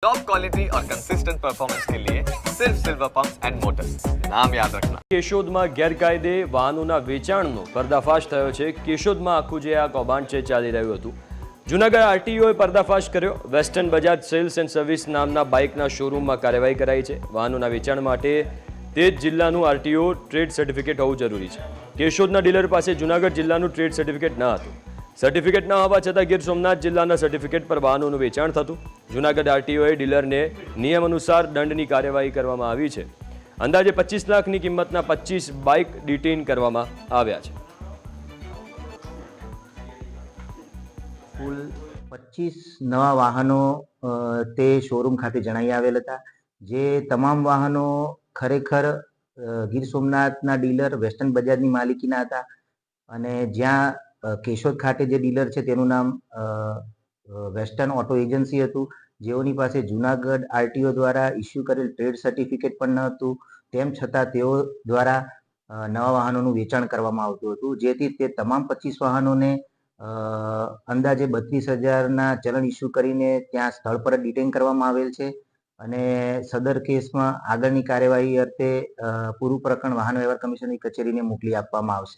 Top quality और consistent performance के लिए सिर्फ सिल्वर पंप्स एंड मोटर्स, नाम याद रखना। કેશોદમાં ગેરકાયદે વાહનોના વેચાણનો પર્દાફાશ થયો છે। કેશોદમાં આખું જે આ કૌભાંડ છે ચાલી રહ્યું હતું, જૂનાગઢ આરટીઓએ પર્દાફાશ કર્યો। Western Bajaj cells and service નામના બાઇકના શોરૂમમાં કાર્યવાહી કરાઈ છે। વાહનોના વેચાણ માટે તે જ જિલ્લાનું આરટીઓ ટ્રેડ સર્ટિફિકેટ હોવું જરૂરી છે। કેશોદના ડીલર પાસે જૂનાગઢ જિલ્લાનું ટ્રેડ સર્ટિફિકેટ ન હતું। સર્ટિફિકેટ ન હોવા છતાં ગીર સોમનાથ જિલ્લાના સર્ટિફિકેટ પર વાહનોનું વેચાણ થતું। જૂનાગઢ આરટીઓએ ડીલરને નિયમ અનુસાર દંડની કાર્યવાહી કરવામાં આવી છે। અંદાજે 25 લાખની કિંમતના 25 બાઇક ડિટેઇન કરવામાં આવ્યા છે। કુલ 25 નવા વાહનો તે શોરૂમ ખાતે જણાઈ આવેલ હતા, જે તમામ વાહનો ખરેખર ગીર સોમનાથના ડીલર વેસ્ટર્ન બજાજની માલિકીના હતા અને જ્યાં કેશોદ ખાતે જે ડીલર છે તેનું નામ વેસ્ટર્ન ઓટો એજન્સી હતું, જેઓની પાસે જૂનાગઢ આરટીઓ દ્વારા ઇસ્યુ કરેલ ટ્રેડ સર્ટિફિકેટ પણ ન હતું। તેમ છતાં તેઓ દ્વારા નવા વાહનોનું વેચાણ કરવામાં આવતું હતું, જેથી તે તમામ 25 વાહનોને અંદાજે 32,000ના ચલણ ઇસ્યુ કરીને ત્યાં સ્થળ પર જ ડિટેઇન કરવામાં આવેલ છે અને સદર કેસમાં આગળની કાર્યવાહી અર્થે પૂરું પ્રકરણ વાહન વ્યવહાર કમિશનની કચેરીને મોકલી આપવામાં આવશે।